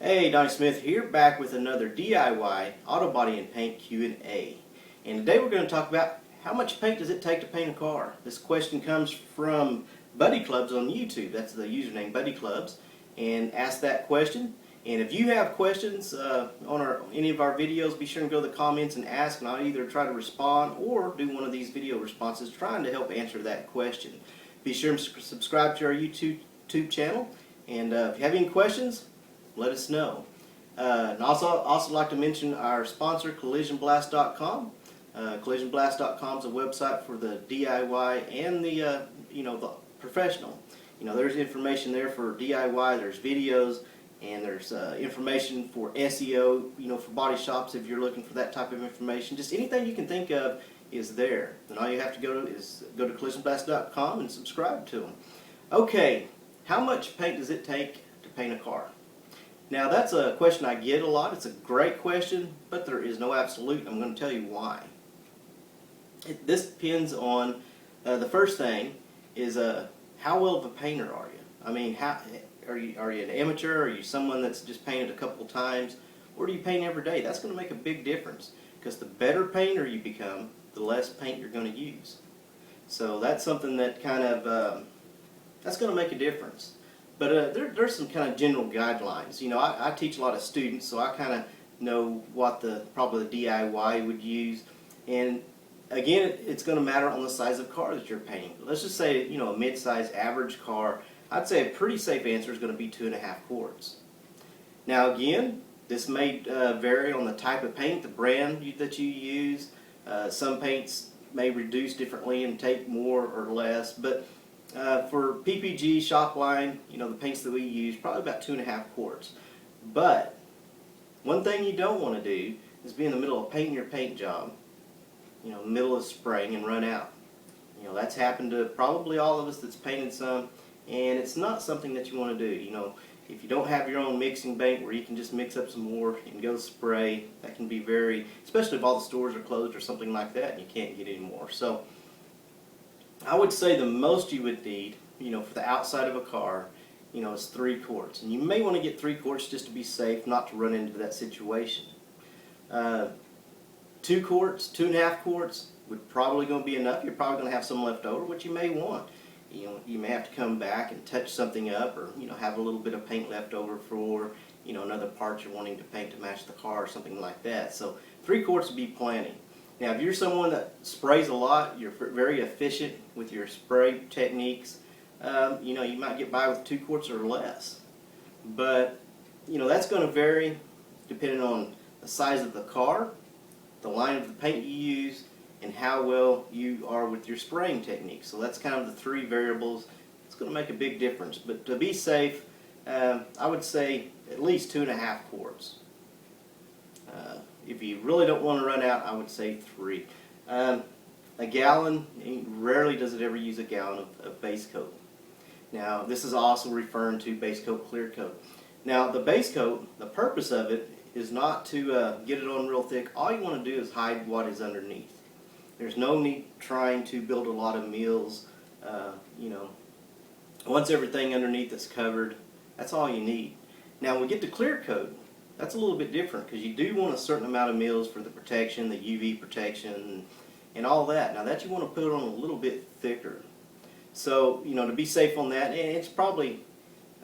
Hey, Donnie Smith here, back with another DIY auto body and paint Q&A. And today we're going to talk about how much paint does it take to paint a car. This question comes from Buddy Clubs on YouTube. That's the username, Buddy Clubs. And ask that question. And if you have questions on any of our videos, be sure and go to the comments and ask, and I'll either try to respond or do one of these video responses trying to help answer that question. Be sure and subscribe to our YouTube channel. And if you have any questions, let us know. And also like to mention our sponsor, CollisionBlast.com. CollisionBlast.com is a website for the DIY and the the professional. There's information there for DIY. There's videos and there's information for SEO. For body shops if you're looking for that type of information. Just anything you can think of is there. And all you have to go to is go to CollisionBlast.com and subscribe to them. Okay, how much paint does it take to paint a car? Now that's a question I get a lot. It's a great question, but there is no absolute. I'm going to tell you why. This depends on the first thing is how well of a painter are you? I mean, how are you an amateur? Are you someone that's just painted a couple times, or do you paint every day? That's going to make a big difference, because the better painter you become, the less paint you're going to use. So that's something that kind of that's going to make a difference. But there's some kind of general guidelines. I teach a lot of students, so I kind of know what probably the DIY would use. And again, it's going to matter on the size of car that you're painting. Let's just say, a mid-size average car, I'd say a pretty safe answer is going to be 2.5 quarts. Now again, this may vary on the type of paint, the brand that you use. Some paints may reduce differently and take more or less, but for PPG, Shopline, the paints that we use, probably about 2.5 quarts. But one thing you don't want to do is be in the middle of painting your paint job, in the middle of spraying and run out. That's happened to probably all of us that's painted some, and it's not something that you want to do. If you don't have your own mixing bank where you can just mix up some more and go spray, that can be especially if all the stores are closed or something like that and you can't get any more. So I would say the most you would need, for the outside of a car, is 3 quarts. And you may want to get 3 quarts just to be safe, not to run into that situation. 2 quarts, 2.5 quarts would probably going to be enough. You're probably going to have some left over, which you may want. You may have to come back and touch something up, or have a little bit of paint left over for another part you're wanting to paint to match the car or something like that. So 3 quarts would be plenty. Now, if you're someone that sprays a lot, you're very efficient with your spray techniques, you might get by with 2 quarts or less. But, that's going to vary depending on the size of the car, the line of the paint you use, and how well you are with your spraying technique. So that's kind of the 3 variables. It's going to make a big difference. But to be safe, I would say at least 2.5 quarts. If you really don't want to run out, I would say 3. A gallon, rarely does it ever use a gallon of base coat. Now, this is also referring to base coat, clear coat. Now, the base coat, the purpose of it is not to get it on real thick. All you want to do is hide what is underneath. There's no need trying to build a lot of meals. Once everything underneath is covered, that's all you need. Now, when we get to clear coat, that's a little bit different, because you do want a certain amount of mils for the protection, the UV protection, and all that. Now that you want to put on a little bit thicker. So, to be safe on that, and it's probably,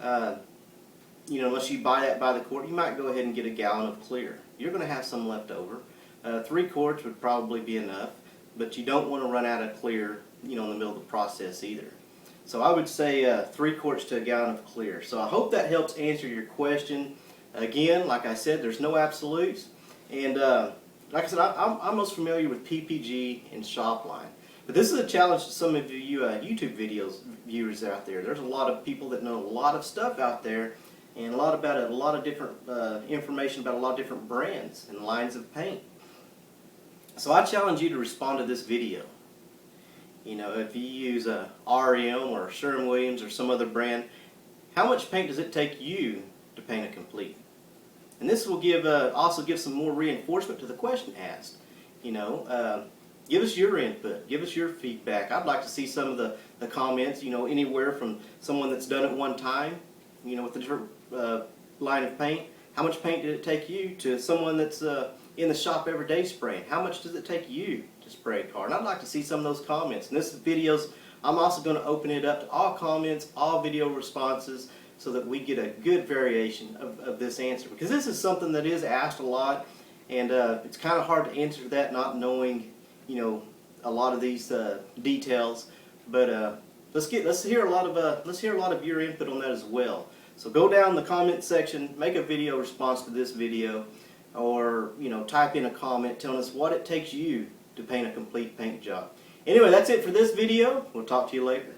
unless you buy that by the quart, you might go ahead and get a gallon of clear. You're going to have some left over. 3 quarts would probably be enough, but you don't want to run out of clear, in the middle of the process either. So I would say 3 quarts to a gallon of clear. So I hope that helps answer your question. Again, like I said, there's no absolutes, and like I said, I'm most familiar with PPG and Shopline. But this is a challenge to some of you YouTube viewers out there. There's a lot of people that know a lot of stuff out there, and a lot of different information about a lot of different brands and lines of paint. So I challenge you to respond to this video. If you use a REM or Sherwin-Williams or some other brand, how much paint does it take you to paint a complete? And this will also give some more reinforcement to the question asked. Give us your input. Give us your feedback. I'd like to see some of the comments, anywhere from someone that's done it one time, with a different line of paint, how much paint did it take you? To someone that's in the shop every day spraying, how much does it take you to spray a car? And I'd like to see some of those comments. And this video's, I'm also going to open it up to all comments, all video responses, so that we get a good variation of this answer. Because this is something that is asked a lot, and it's kind of hard to answer that not knowing, you know, a lot of these details. But let's hear a lot of your input on that as well. So go down in the comment section, make a video response to this video, or type in a comment telling us what it takes you to paint a complete paint job. Anyway, that's it for this video. We'll talk to you later.